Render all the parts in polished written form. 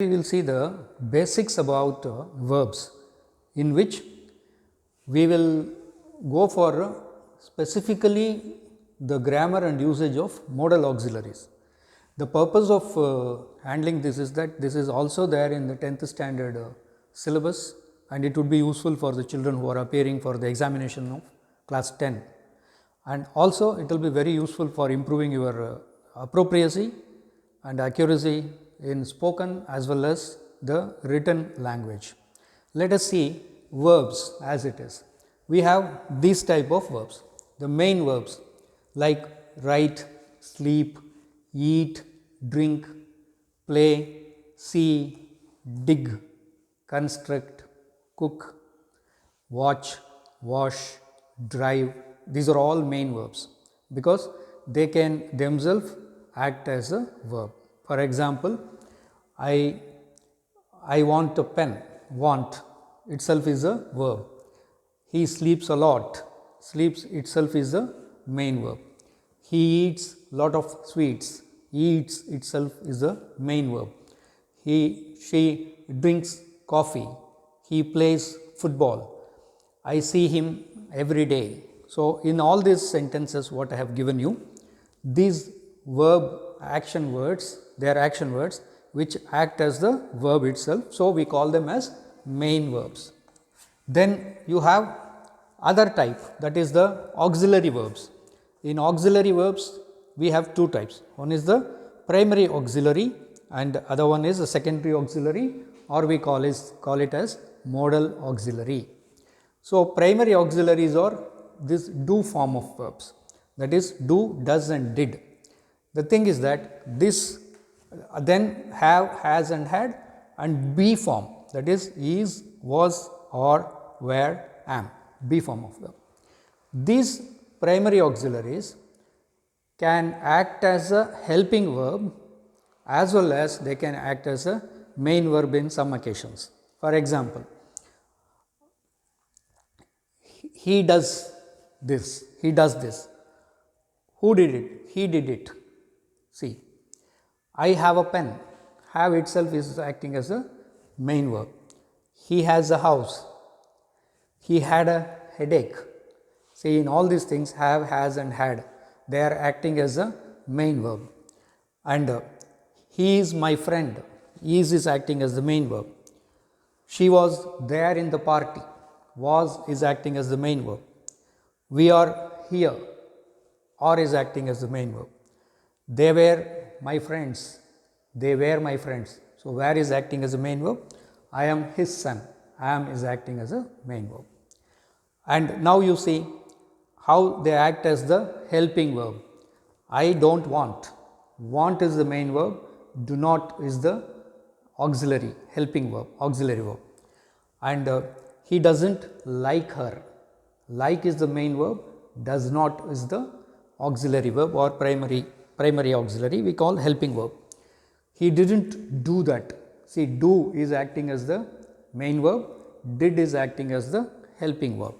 We will see the basics about verbs, in which we will go for specifically the grammar and usage of modal auxiliaries. The purpose of handling this is that this is also there in the 10th standard syllabus, and it would be useful for the children who are appearing for the examination of class 10, and also it will be very useful for improving your appropriacy and accuracy in spoken as well as the written language. Let us see verbs as it is. We have these type of verbs, the main verbs like write, sleep, eat, drink, play, see, dig, construct, cook, watch, wash, drive. These are all main verbs because they can themselves act as a verb. For example, I want a pen. Want itself is a verb. He sleeps a lot. Sleeps itself is a main verb. He eats lot of sweets. Eats itself is a main verb. She drinks coffee. He plays football. I see him every day. So, in all these sentences what I have given you, these verb action words, they are action words which act as the verb itself. So, we call them as main verbs. Then you have other type, that is the auxiliary verbs. In auxiliary verbs we have two types. One is the primary auxiliary and other one is the secondary auxiliary, or we call it as modal auxiliary. So, primary auxiliaries are this do form of verbs, that is do, does and did. The thing is that this then have, has and had, and be form, that is, was, or, were, am, be form of verb. These primary auxiliaries can act as a helping verb as well as they can act as a main verb in some occasions. For example, he does this, he does this. Who did it? He did it. See, I have a pen. Have itself is acting as a main verb. He has a house. He had a headache. See, in all these things, have, has and had, they are acting as a main verb. And he is my friend. Is acting as the main verb. She was there in the party. Was is acting as the main verb. We are here. Or is acting as the main verb. They were my friends. They were my friends. So, where is acting as a main verb? I am his son. Am is acting as a main verb. And now you see how they act as the helping verb. I don't want. Want is the main verb. Do not is the auxiliary, helping verb, auxiliary verb. And he doesn't like her. Like is the main verb. Does not is the auxiliary verb or primary auxiliary, we call helping verb. He didn't do that. See, do is acting as the main verb, did is acting as the helping verb.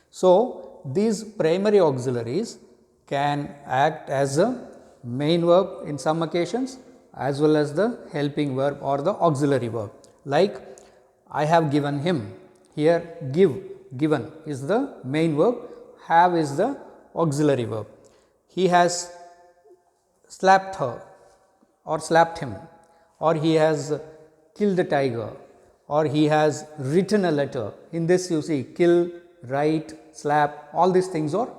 So, these primary auxiliaries can act as a main verb in some occasions as well as the helping verb or the auxiliary verb. Like, I have given him. Here, given is the main verb, have is the auxiliary verb. He has slapped her or slapped him, or he has killed a tiger, or he has written a letter. In this you see kill, write, slap, all these things are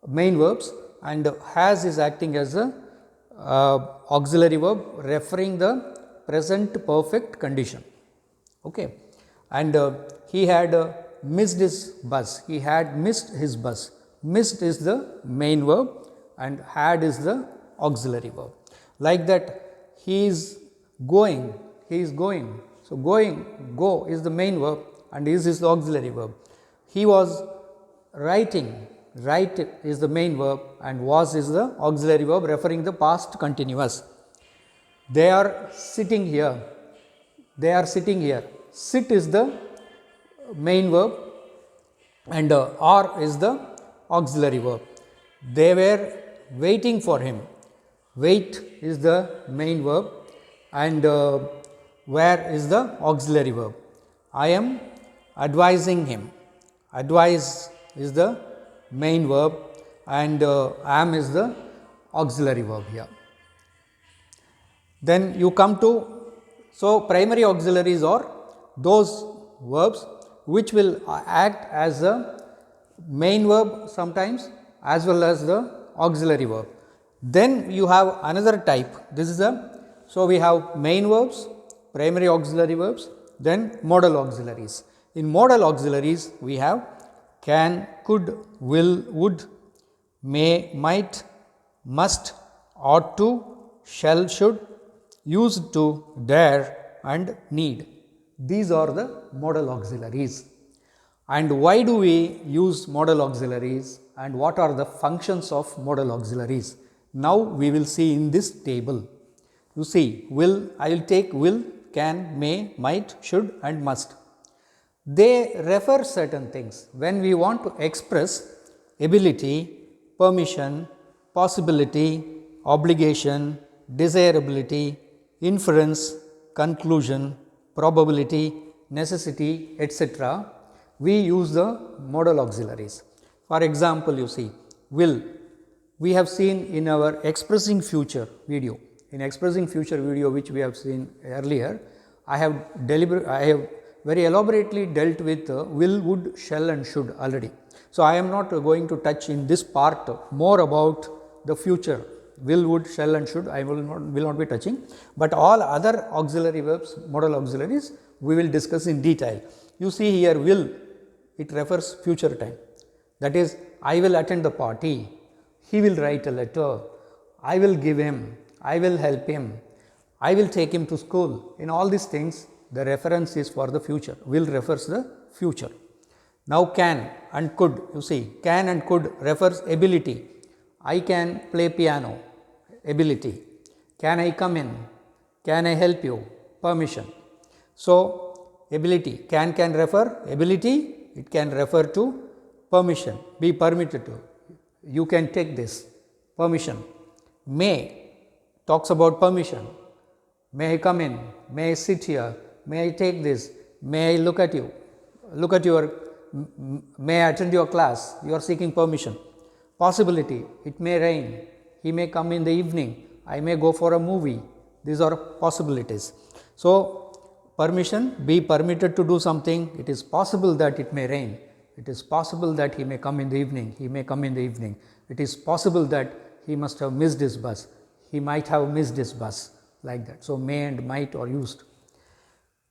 main verbs, and has is acting as a auxiliary verb referring the present perfect condition. Okay. And he had missed his bus. He had missed his bus. Missed is the main verb and had is the auxiliary verb. Like that, he is going. So, go is the main verb and is the auxiliary verb. He was writing. Write is the main verb and was is the auxiliary verb referring the past continuous. They are sitting here. Sit is the main verb and are is the auxiliary verb. They were waiting for him. Wait is the main verb and where is the auxiliary verb? I am advising him. Advise is the main verb and am is the auxiliary verb here. Then you come to, so primary auxiliaries are those verbs which will act as a main verb sometimes as well as the auxiliary verb. Then you have another type, this is a, so we have main verbs, primary auxiliary verbs, then modal auxiliaries. In modal auxiliaries we have can, could, will, would, may, might, must, ought to, shall, should, used to, dare and need. These are the modal auxiliaries. And why do we use modal auxiliaries and what are the functions of modal auxiliaries? Now we will see in this table. You see, will, I will take will, can, may, might, should and must. They refer certain things. When we want to express ability, permission, possibility, obligation, desirability, inference, conclusion, probability, necessity, etc., we use the modal auxiliaries. For example, you see, will, we have seen in our expressing future video. In expressing future video which we have seen earlier, I have very elaborately dealt with will, would, shall and should already. So, I am not going to touch in this part more about the future will, would, shall and should, I will not be touching, but all other auxiliary verbs, modal auxiliaries we will discuss in detail. You see here will, it refers future time, that is I will attend the party, he will write a letter, I will give him, I will help him, I will take him to school. In all these things the reference is for the future, will refers the future. Now can and could, you see can and could refers ability, I can play piano, ability, can I come in, can I help you, permission. So, ability, can refer ability, it can refer to permission, be permitted to, you can take this, permission. May talks about permission, may I come in, may I sit here, may I take this, may I look at you, may I attend your class, you are seeking permission. Possibility, it may rain, he may come in the evening, I may go for a movie, these are possibilities. So, permission, be permitted to do something, it is possible that it may rain, it is possible that he may come in the evening, he may come in the evening, it is possible that he must have missed his bus, he might have missed his bus, like that. So, may and might are used.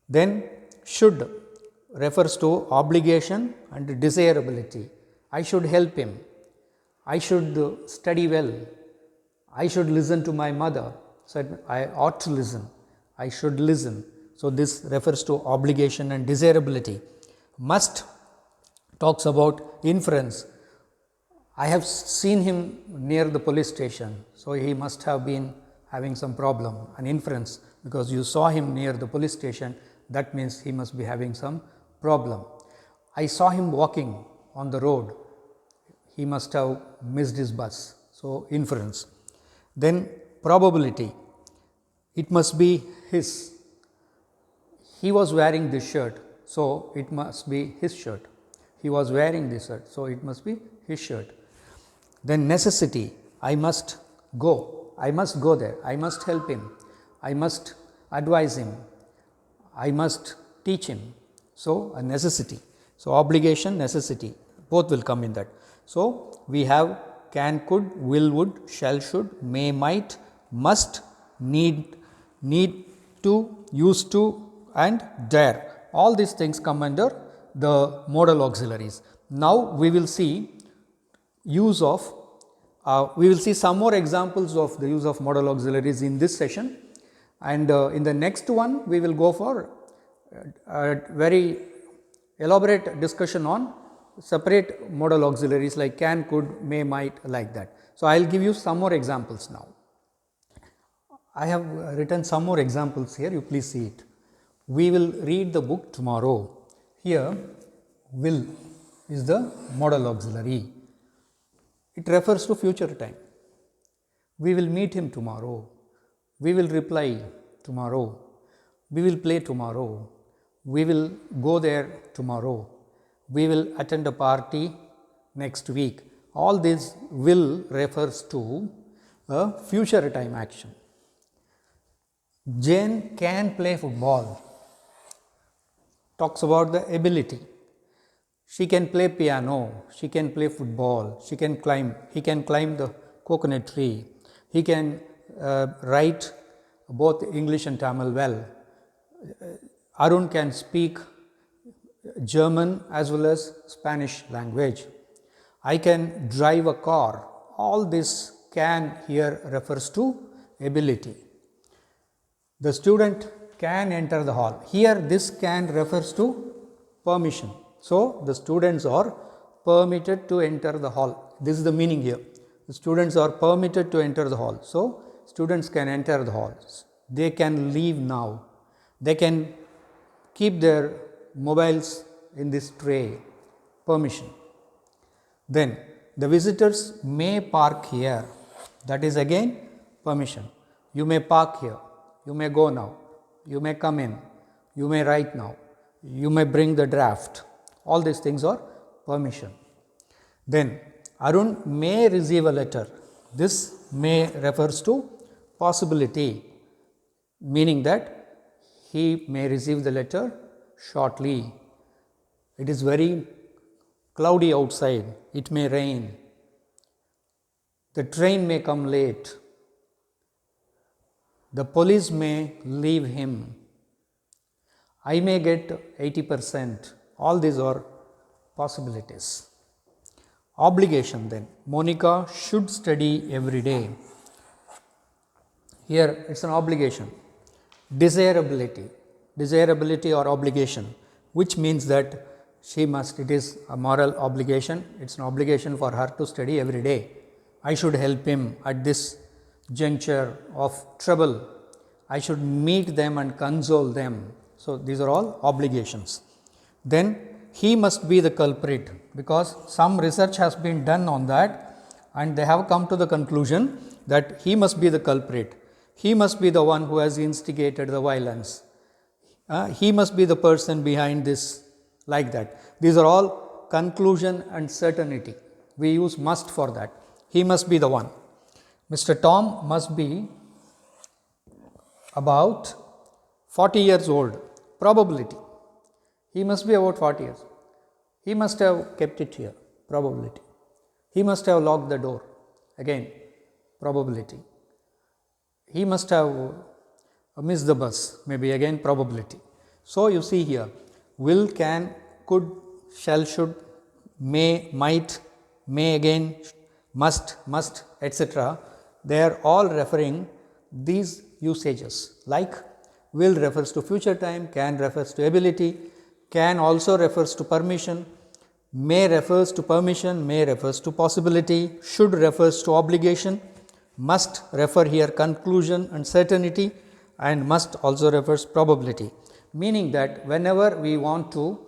Then should refers to obligation and desirability, I should help him, I should study well, I should listen to my mother, so I ought to listen, I should listen. So, this refers to obligation and desirability. Must talks about inference, I have seen him near the police station, so he must have been having some problem, an inference, because you saw him near the police station, that means he must be having some problem. I saw him walking on the road, he must have missed his bus, so inference. Then probability, it must be his, he was wearing this shirt, so it must be his shirt, he was wearing this shirt, so it must be his shirt. Then necessity, I must go there, I must help him, I must advise him, I must teach him. So, a necessity. So, obligation, necessity, both will come in that. So, we have can, could, will, would, shall, should, may, might, must, need to, used to and dare. All these things come under the modal auxiliaries. Now, we will see use of, we will see some more examples of the use of modal auxiliaries in this session, and in the next one we will go for a very elaborate discussion on separate modal auxiliaries like can, could, may, might, like that. So, I will give you some more examples now. I have written some more examples here, you please see it. We will read the book tomorrow. Here, will is the modal auxiliary. It refers to future time. We will meet him tomorrow. We will reply tomorrow. We will play tomorrow. We will go there tomorrow. We will attend a party next week. All this will refers to a future time action. Jane can play football. Talks about the ability. She can play piano. She can play football. She can climb. He can climb the coconut tree. He can write both English and Tamil well. Arun can speak German as well as Spanish language. I can drive a car. All this can here refers to ability. The student can enter the hall. Here this can refers to permission. So, the students are permitted to enter the hall. This is the meaning here. The students are permitted to enter the hall. So, students can enter the hall. They can leave now. They can keep their mobiles in this tray. Permission. Then, the visitors may park here. That is again permission. You may park here. You may go now. You may come in. You may write now. You may bring the draft. All these things are permission. Then Arun may receive a letter. This may refers to possibility, meaning that he may receive the letter shortly. It is very cloudy outside. It may rain. The train may come late. The police may leave him. I may get 80%. All these are possibilities. Obligation then. Monica should study every day. Here it's an obligation. Desirability. Desirability or obligation, which means that she must, it is a moral obligation. It's an obligation for her to study every day. I should help him at this juncture of trouble. I should meet them and console them. So, these are all obligations. Then he must be the culprit, because some research has been done on that and they have come to the conclusion that he must be the culprit. He must be the one who has instigated the violence. He must be the person behind this, like that. These are all conclusion and certainty. We use must for that. He must be the one. Mr. Tom must be about 40 years old. Probability. He must be about 40 years. He must have kept it here. Probability. He must have locked the door. Again, probability. He must have missed the bus. Maybe again, probability. So, you see here, will, can, could, shall, should, may, might, may again, must, etc. They are all referring these usages, like will refers to future time, can refers to ability, can also refers to permission, may refers to permission, may refers to possibility, should refers to obligation, must refer here conclusion and certainty, and must also refers probability, meaning that whenever we want to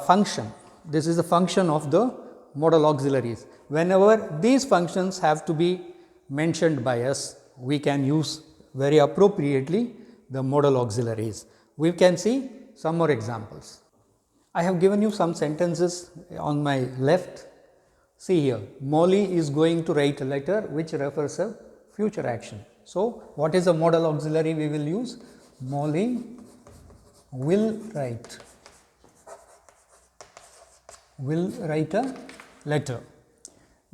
function, this is the function of the modal auxiliaries. Whenever these functions have to be mentioned by us, we can use very appropriately the modal auxiliaries. We can see some more examples. I have given you some sentences on my left. See here, Molly is going to write a letter which refers a future action. So, what is the modal auxiliary we will use? Molly will write a letter.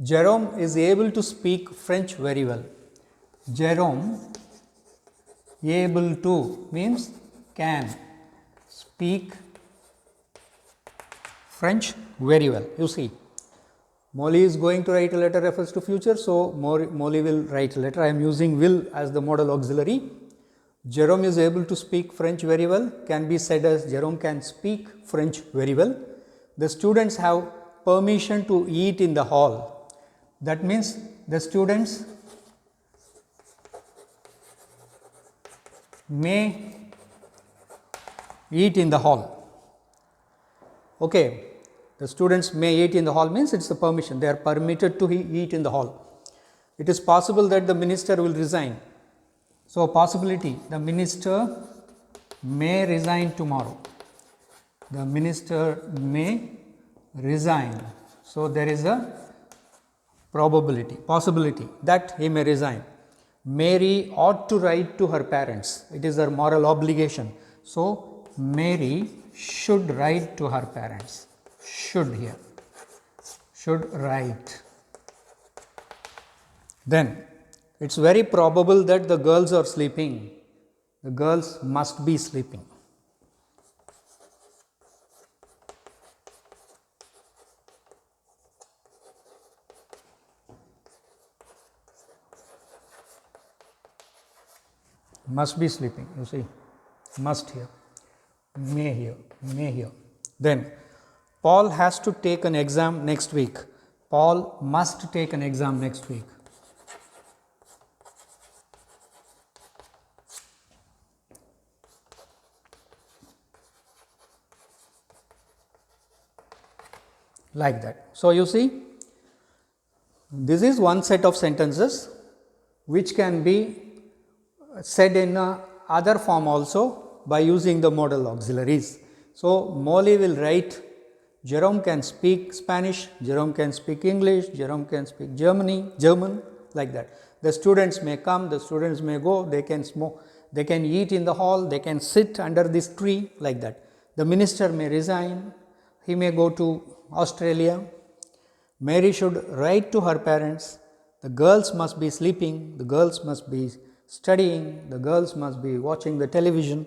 Jerome is able to speak French very well. Jerome able to means can speak French very well. You see, Molly is going to write a letter refers to future. So, Molly will write a letter. I am using will as the modal auxiliary. Jerome is able to speak French very well can be said as Jerome can speak French very well. The students have permission to eat in the hall. That means the students may eat in the hall. Okay. The students may eat in the hall means it is the permission. They are permitted to eat in the hall. It is possible that the minister will resign. So, possibility, the minister may resign tomorrow. The minister may resign. So, there is a possibility that he may resign. Mary ought to write to her parents. It is her moral obligation. So, Mary should write to her parents. Should here. Should write. Then, it is very probable that the girls are sleeping. The girls must be sleeping. Must be sleeping, you see, must here, may here. Then, Paul has to take an exam next week. Paul must take an exam next week. Like that. So, you see, this is one set of sentences which can be said in other form also by using the modal auxiliaries. So, Molly will write, Jerome can speak Spanish, Jerome can speak English, Jerome can speak German, like that. The students may come, the students may go, they can smoke, they can eat in the hall, they can sit under this tree, like that. The minister may resign, he may go to Australia. Mary should write to her parents, the girls must be sleeping, the girls must be studying, the girls must be watching the television,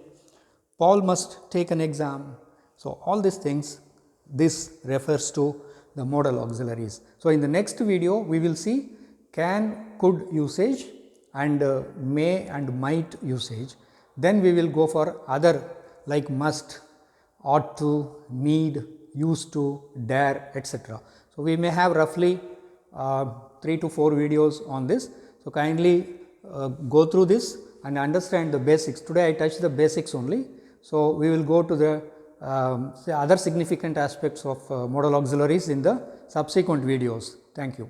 Paul must take an exam. So, all these things, this refers to the modal auxiliaries. So, in the next video, we will see can, could usage and may and might usage. Then we will go for other like must, ought to, need, used to, dare, etc. So, we may have roughly 3 to 4 videos on this. So, kindly go through this and understand the basics. Today, I touched the basics only. So, we will go to the other significant aspects of modal auxiliaries in the subsequent videos. Thank you.